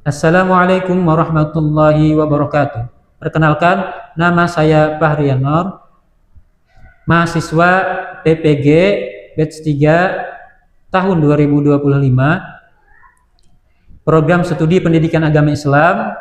Assalamualaikum warahmatullahi wabarakatuh. Perkenalkan, nama saya Fahri Anwar, mahasiswa PPG batch 3 tahun 2025, program studi pendidikan agama Islam,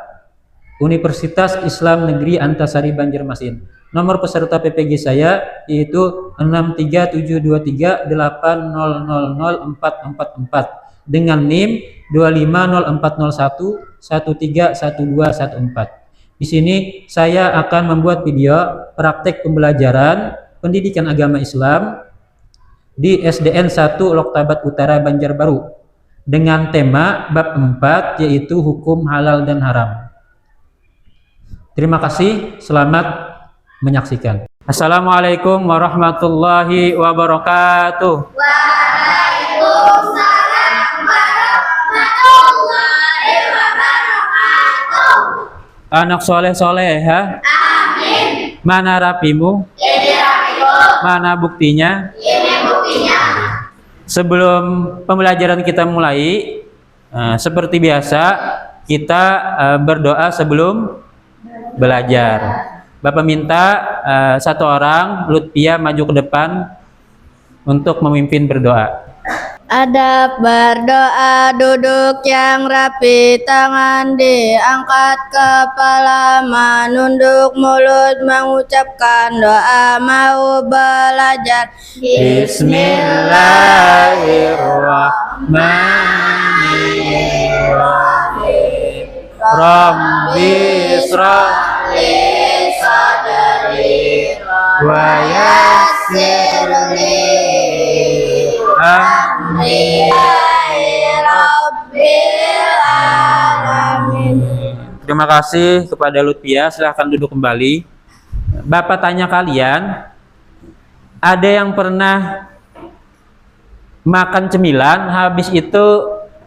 Universitas Islam Negeri Antasari Banjarmasin. Nomor peserta PPG saya yaitu 6372380000444 dengan NIM 2504011311214. Di sini saya akan membuat video praktek pembelajaran pendidikan agama Islam di SDN 1 Loktabat Utara Banjarbaru dengan tema bab 4 yaitu hukum halal dan haram. Terima kasih, selamat menyaksikan. Assalamualaikum warahmatullahi wabarakatuh. Anak soleh-soleh ya. Amin. Mana rapimu? Ini rapiku. Mana buktinya? Ini buktinya. Sebelum pembelajaran kita mulai, seperti biasa kita berdoa sebelum belajar. Bapak minta satu orang, Lutfia, maju ke depan untuk memimpin berdoa. Adab berdoa, duduk yang rapi, tangan diangkat, kepala menunduk, mulut mengucapkan doa, mau belajar. Bismillahirrahmanirrahim. Rabbi shrah li sadri wa yassir li amri. Terima kasih kepada Lutfia, silahkan duduk kembali. Bapak tanya kalian, ada yang pernah makan cemilan, habis itu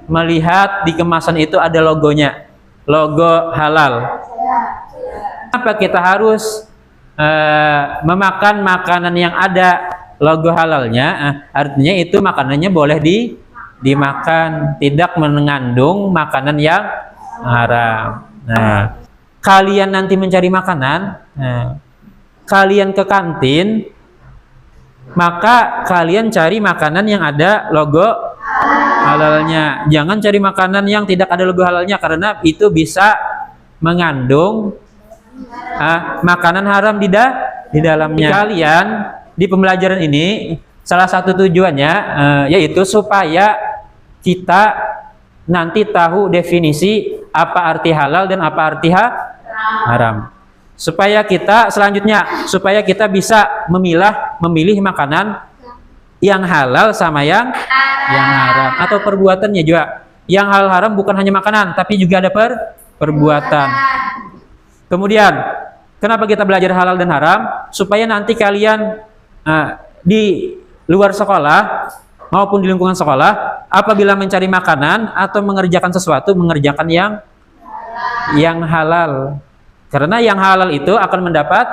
melihat di kemasan itu ada logonya, logo halal. Kenapa kita harus memakan makanan yang ada logo halalnya? Artinya itu makanannya boleh dimakan, tidak mengandung makanan yang haram. Nah, kalian nanti mencari makanan, kalian ke kantin, maka kalian cari makanan yang ada logo halalnya. Jangan cari makanan yang tidak ada logo halalnya, karena itu bisa mengandung makanan haram di dalamnya. Kalian di pembelajaran ini salah satu tujuannya yaitu supaya kita nanti tahu definisi apa arti halal dan apa arti haram. Supaya kita bisa memilih makanan yang halal sama yang haram, atau perbuatannya juga. Yang halal haram bukan hanya makanan, tapi juga ada perbuatan. Kemudian, kenapa kita belajar halal dan haram? Supaya nanti kalian di luar sekolah maupun di lingkungan sekolah, apabila mencari makanan atau mengerjakan sesuatu, mengerjakan yang halal. Karena yang halal itu akan mendapat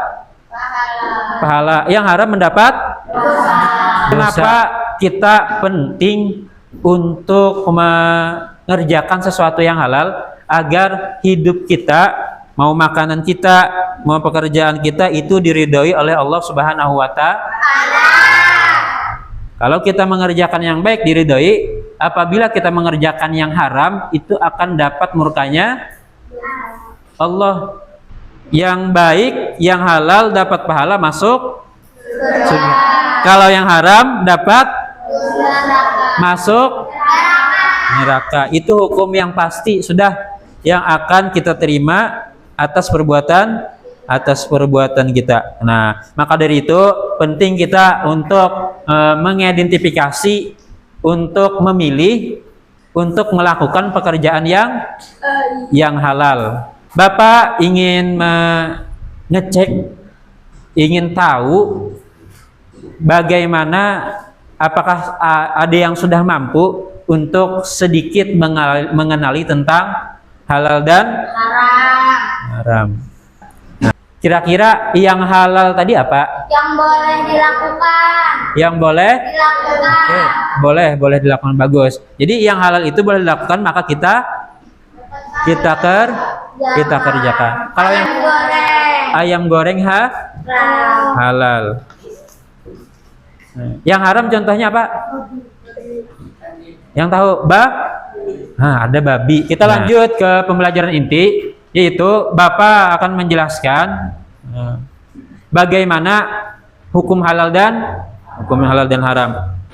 pahala, yang haram mendapat dosa. Kenapa kita penting untuk mengerjakan sesuatu yang halal? Agar hidup kita, mau makanan kita, mau pekerjaan kita itu diridhoi oleh Allah Subhanahu wa Ta'ala. Kalau kita mengerjakan yang baik diridhoi, apabila kita mengerjakan yang haram itu akan dapat murkanya Allah. Yang baik, yang halal dapat pahala masuk surga. Kalau yang haram dapat masuk neraka. Itu hukum yang pasti sudah yang akan kita terima atas perbuatan kita. Nah, maka dari itu penting kita untuk mengidentifikasi, untuk memilih, untuk melakukan pekerjaan yang halal. Bapak ingin mengecek, ingin tahu bagaimana, apakah ada yang sudah mampu untuk sedikit mengenali tentang halal dan haram. Kira-kira yang halal tadi apa? Yang boleh dilakukan. Yang boleh dilakukan. Oke, boleh dilakukan, bagus. Jadi yang halal itu boleh dilakukan, maka kita kita kerjakan. Kalau yang ayam goreng halal. Yang haram contohnya apa? Yang tahu ada babi. Kita lanjut ke pembelajaran inti, yaitu Bapak akan menjelaskan bagaimana hukum halal dan haram.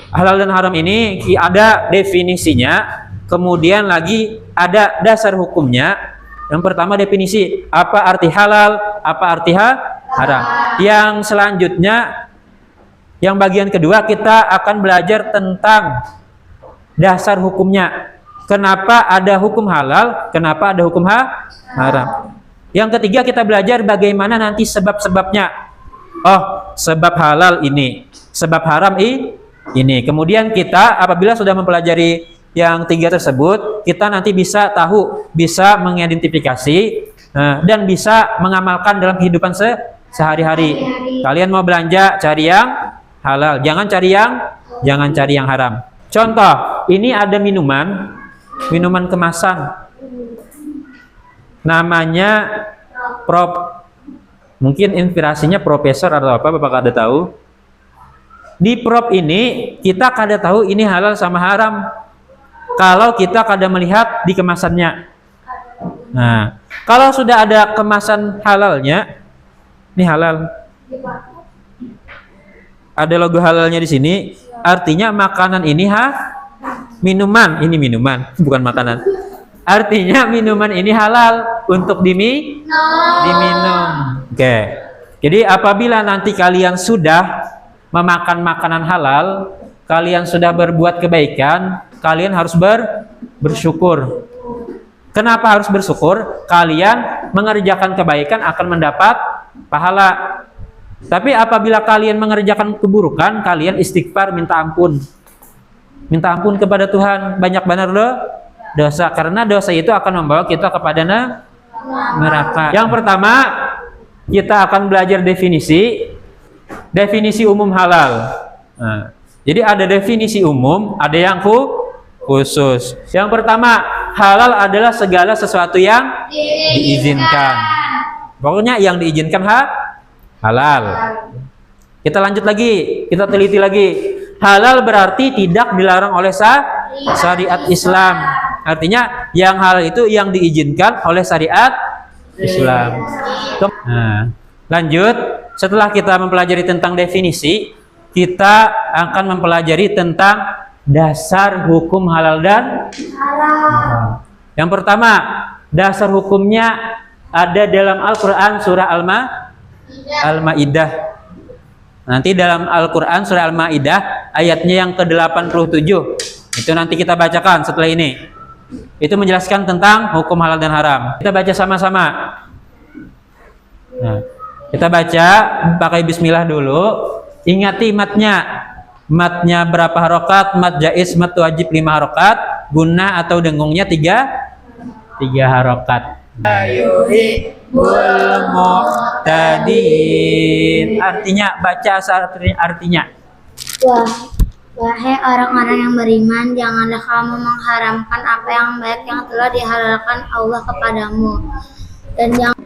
Halal dan haram ini ada definisinya, kemudian lagi ada dasar hukumnya. Yang pertama definisi, apa arti halal, apa arti haram. Yang selanjutnya, yang bagian kedua kita akan belajar tentang dasar hukumnya. Kenapa ada hukum halal, kenapa ada hukum haram. Yang ketiga kita belajar bagaimana nanti sebab-sebabnya. Oh, sebab halal ini, sebab haram ini. Kemudian kita apabila sudah mempelajari yang tiga tersebut, kita nanti bisa tahu, bisa mengidentifikasi dan bisa mengamalkan dalam kehidupan sehari-hari. Kalian mau belanja, cari yang halal, jangan cari yang haram. Contoh, ini ada minuman kemasan. Namanya mungkin inspirasinya profesor atau apa, Bapak kada tahu. Di prop ini kita kada tahu ini halal sama haram kalau kita kada melihat di kemasannya. Nah, kalau sudah ada kemasan halalnya, ini halal. Ada logo halalnya di sini, artinya makanan ini minuman bukan makanan. Artinya minuman ini halal untuk diminum. Oke. Jadi apabila nanti kalian sudah memakan makanan halal, kalian sudah berbuat kebaikan, kalian harus bersyukur. Kenapa harus bersyukur? Kalian mengerjakan kebaikan akan mendapat pahala. Tapi apabila kalian mengerjakan keburukan, kalian istighfar, minta ampun. Minta ampun kepada Tuhan, banyak benar dosa, karena dosa itu akan membawa kita kepada neraka. Yang pertama, kita akan belajar definisi umum halal. Jadi ada definisi umum, ada yang khusus. Yang pertama, halal adalah segala sesuatu yang diizinkan. Pokoknya yang diizinkan halal. Kita lanjut lagi, kita teliti lagi. Halal berarti tidak dilarang oleh syariat Islam. Artinya yang halal itu yang diizinkan oleh syariat Islam. Lanjut, setelah kita mempelajari tentang definisi, kita akan mempelajari tentang dasar hukum halal dan haram. Yang pertama, dasar hukumnya ada dalam Al-Quran surah Al-Ma'idah. Nanti dalam Al-Quran surah Al-Ma'idah ayatnya yang ke-87. Itu nanti kita bacakan setelah ini. Itu menjelaskan tentang hukum halal dan haram. Kita baca sama-sama. Kita baca pakai bismillah dulu. Ingati matnya. Matnya berapa harokat? Mat jaiz, mat wajib 5 harokat. Gunnah atau dengungnya 3 harokat. Muqtadin. Artinya, baca artinya. Wahai orang-orang yang beriman, janganlah kamu mengharamkan apa yang baik yang telah dihalalkan Allah kepadamu.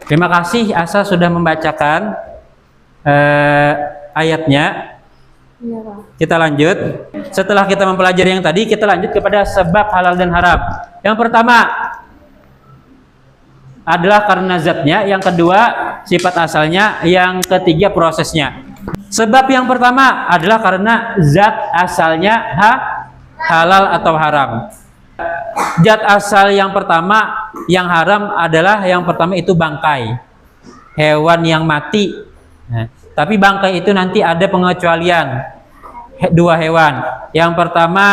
Terima kasih Asa sudah membacakan ayatnya. Kita lanjut. Setelah kita mempelajari yang tadi, kita lanjut kepada sebab halal dan haram. Yang pertama adalah karena zatnya, yang kedua sifat asalnya, yang ketiga prosesnya. Sebab yang pertama adalah karena zat asalnya halal atau haram. Zat asal yang pertama yang haram adalah yang pertama itu bangkai, hewan yang mati. Tapi bangkai itu nanti ada pengecualian, 2 hewan. Yang pertama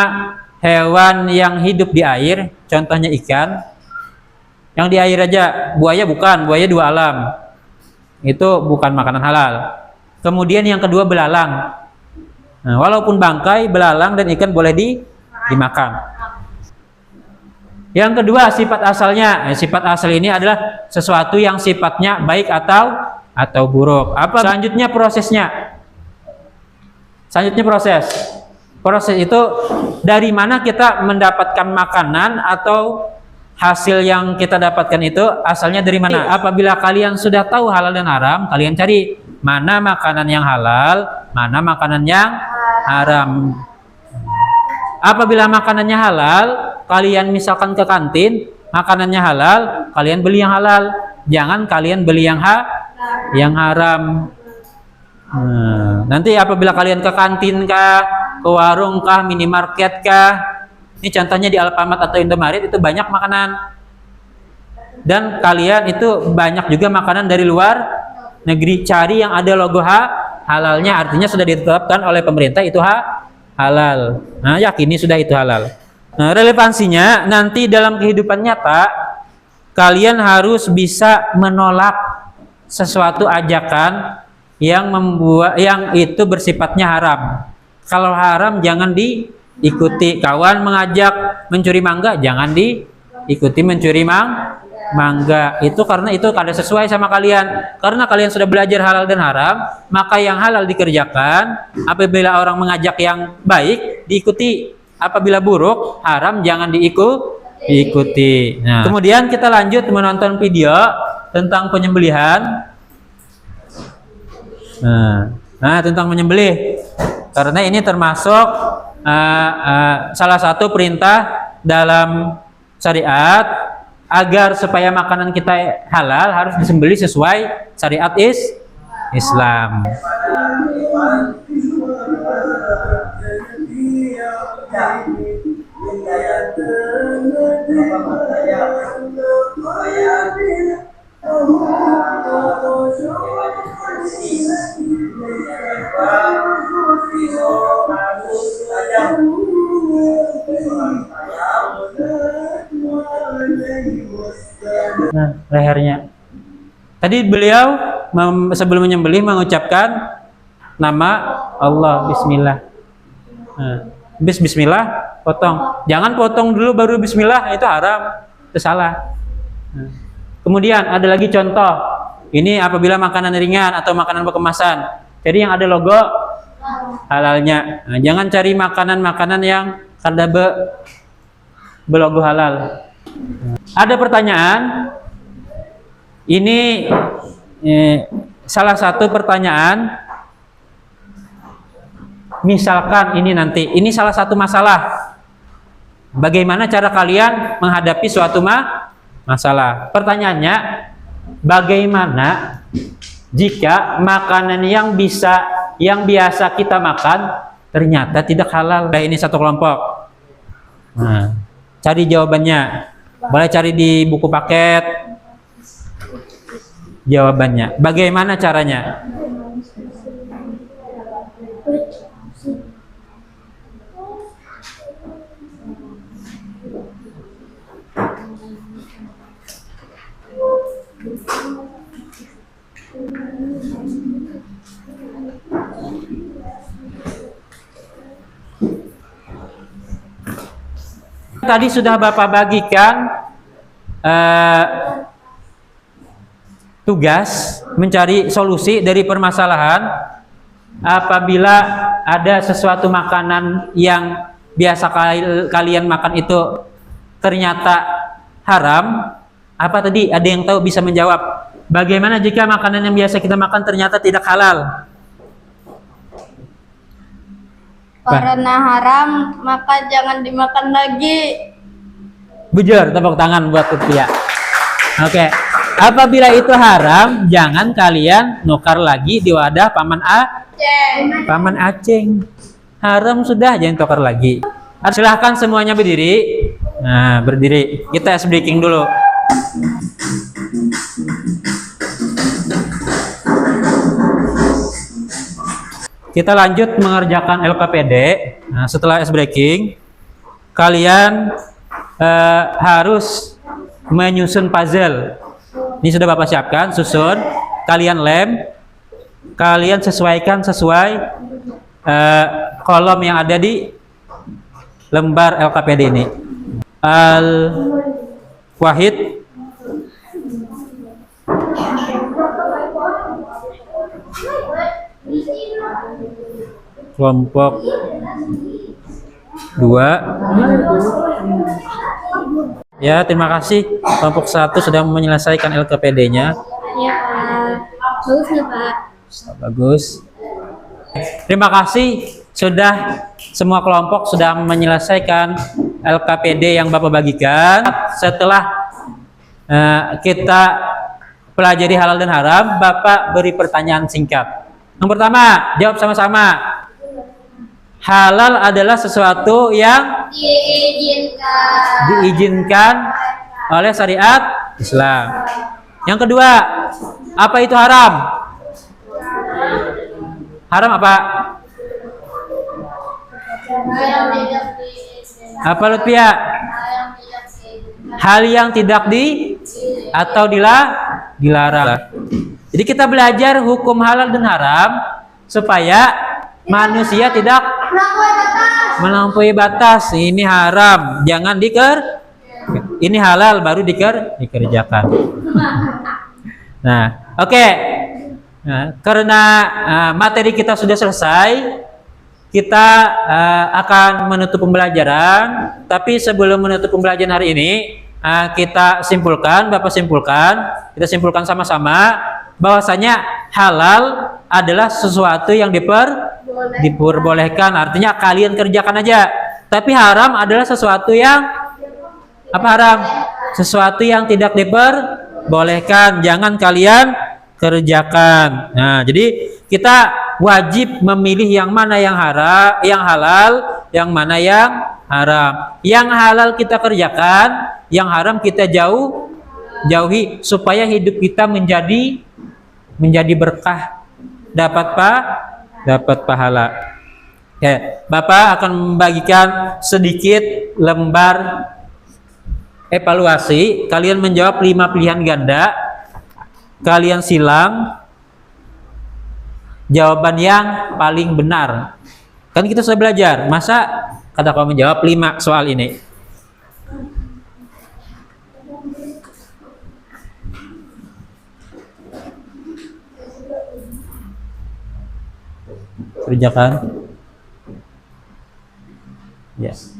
hewan yang hidup di air, contohnya ikan. Yang di air aja, buaya bukan, buaya 2 alam. Itu bukan makanan halal. Kemudian yang kedua belalang. Walaupun bangkai, belalang dan ikan boleh dimakan. Yang kedua sifat asalnya. Sifat asal ini adalah sesuatu yang sifatnya baik atau buruk. Apa selanjutnya prosesnya? Selanjutnya proses. Proses itu dari mana kita mendapatkan makanan atau hasil yang kita dapatkan itu asalnya dari mana? Apabila kalian sudah tahu halal dan haram, kalian cari mana makanan yang halal, mana makanan yang haram. Apabila makanannya halal, kalian misalkan ke kantin, makanannya halal, kalian beli yang halal. Jangan kalian beli yang haram. Nanti apabila kalian ke kantin kah, ke warung kah, minimarket kah, ini contohnya di Alfamart atau Indomaret itu banyak makanan. Dan kalian itu banyak juga makanan dari luar negeri. Cari yang ada logo halalnya, artinya sudah ditetapkan oleh pemerintah itu halal. Nah, yakini sudah itu halal. Nah, relevansinya nanti dalam kehidupan nyata kalian harus bisa menolak sesuatu ajakan yang itu bersifatnya haram. Kalau haram jangan diikuti. Kawan mengajak mencuri mangga, jangan diikuti mencuri mangga. Itu karena itu kada sesuai sama kalian. Karena kalian sudah belajar halal dan haram, maka yang halal dikerjakan. Apabila orang mengajak yang baik, diikuti. Apabila buruk, haram jangan diikuti. Nah, kemudian kita lanjut menonton video tentang penyembelihan. Nah, tentang menyembelih. Karena ini termasuk salah satu perintah dalam syariat agar supaya makanan kita halal harus disembelih sesuai syariat Islam. Nah, lehernya. Tadi beliau sebelum menyembelih mengucapkan nama Allah, Bismillah. Nah, Bismillah, potong. Jangan potong dulu baru Bismillah, itu haram, itu salah. Nah, kemudian ada lagi contoh. Ini apabila makanan ringan atau makanan berkemasan. Jadi yang ada logo halalnya. Nah, jangan cari makanan-makanan yang kada belogo halal. Ada pertanyaan. Ini salah satu pertanyaan. Misalkan ini salah satu masalah. Bagaimana cara kalian menghadapi suatu masalah? Pertanyaannya, bagaimana jika makanan yang biasa kita makan ternyata tidak halal? Nah, ini satu kelompok. Nah, cari jawabannya. Boleh cari di buku paket jawabannya. Bagaimana caranya? Tadi sudah Bapak bagikan tugas mencari solusi dari permasalahan. Apabila ada sesuatu makanan yang biasa kalian makan itu ternyata haram, apa tadi? Ada yang tahu bisa menjawab? Bagaimana jika makanan yang biasa kita makan ternyata tidak halal? Karena haram, maka jangan dimakan lagi. Bujur, tepuk tangan buat Utia. Oke. Apabila itu haram, jangan kalian nukar lagi di wadah paman Aceng. Haram sudah, jangan tukar lagi. Silahkan semuanya berdiri. Nah, berdiri. Kita ice breaking dulu. Kita lanjut mengerjakan LKPD. Nah, setelah ice breaking, kalian harus menyusun puzzle. Ini sudah Bapak siapkan, susun. Kalian lem. Kalian sesuaikan sesuai kolom yang ada di lembar LKPD ini. Al-Wahid, kelompok 2. Ya, terima kasih. Kelompok 1 sudah menyelesaikan LKPD-nya. Ya Pak. Bagus nggak Pak? Bagus. Terima kasih sudah semua kelompok sudah menyelesaikan LKPD yang Bapak bagikan. Setelah kita pelajari halal dan haram, Bapak beri pertanyaan singkat. Yang pertama, jawab sama-sama. Halal adalah sesuatu yang diizinkan oleh syariat Islam. Yang kedua, apa itu haram? Haram apa? Apa Lutfia? Hal yang tidak atau dilarang. Jadi kita belajar hukum halal dan haram supaya manusia tidak melampaui batas. Ini haram, jangan ini halal baru dikerjakan. Nah, oke. Nah, karena materi kita sudah selesai, kita akan menutup pembelajaran. Tapi sebelum menutup pembelajaran hari ini, kita simpulkan, kita simpulkan sama-sama bahwasanya halal adalah sesuatu yang diperbolehkan, artinya kalian kerjakan aja. Tapi haram adalah sesuatu yang apa haram? Sesuatu yang tidak diperbolehkan, jangan kalian kerjakan. Nah, jadi kita wajib memilih yang mana yang halal, yang mana yang haram. Yang halal kita kerjakan, yang haram kita jauhi supaya hidup kita menjadi berkah, dapat pahala. Oke, Bapak akan membagikan sedikit lembar evaluasi. Kalian menjawab 5 pilihan ganda. Kalian silang jawaban yang paling benar. Kan kita sudah belajar, masa kata kamu menjawab 5 soal ini? Kerjakan. Yes.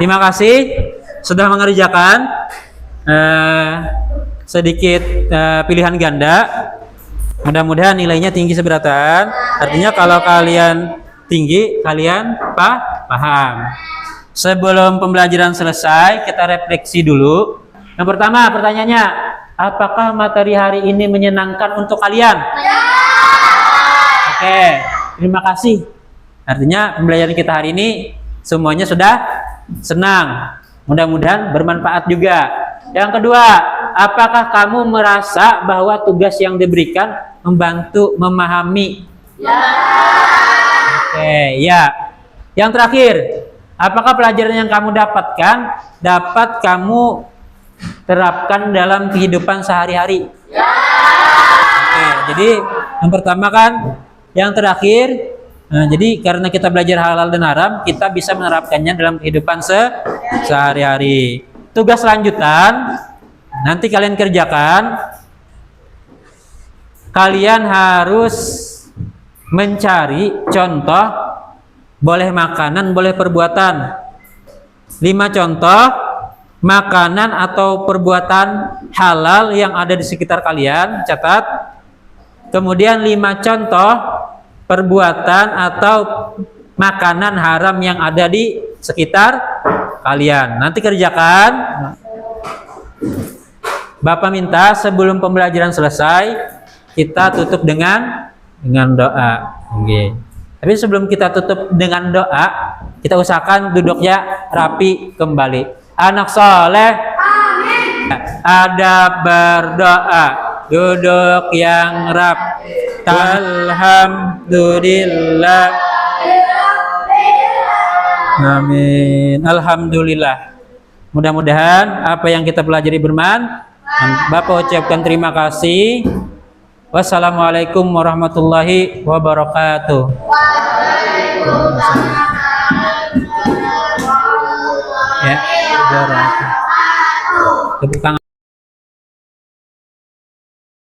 Terima kasih sudah mengerjakan sedikit pilihan ganda. Mudah-mudahan nilainya tinggi seberatan. Artinya kalau kalian tinggi, kalian paham. Sebelum pembelajaran selesai, kita refleksi dulu. Yang pertama, pertanyaannya, apakah materi hari ini menyenangkan untuk kalian? Oke, terima kasih. Artinya pembelajaran kita hari ini semuanya sudah senang. Mudah-mudahan bermanfaat juga. Yang kedua, apakah kamu merasa bahwa tugas yang diberikan membantu memahami? Oke, ya. Yang terakhir, apakah pelajaran yang kamu dapatkan dapat kamu terapkan dalam kehidupan sehari-hari? Oke, jadi yang pertama kan, yang terakhir. Nah, jadi karena kita belajar halal dan haram, kita bisa menerapkannya dalam kehidupan sehari-hari. Tugas lanjutan, nanti kalian kerjakan. Kalian harus mencari contoh, boleh makanan, boleh perbuatan. 5 contoh makanan atau perbuatan halal yang ada di sekitar kalian, catat. Kemudian 5 contoh perbuatan atau makanan haram yang ada di sekitar kalian. Nanti kerjakan. Bapak minta sebelum pembelajaran selesai kita tutup dengan doa. Oke. Tapi sebelum kita tutup dengan doa, kita usahakan duduknya rapi kembali. Anak soleh, amin. Ada berdoa, duduk yang rapi. Alhamdulillah. Amin. Alhamdulillah. Mudah-mudahan apa yang kita pelajari bermanfaat. Bapak ucapkan terima kasih. Wassalamualaikum warahmatullahi wabarakatuh. Waalaikumsalam. Ya, tepuk tangan.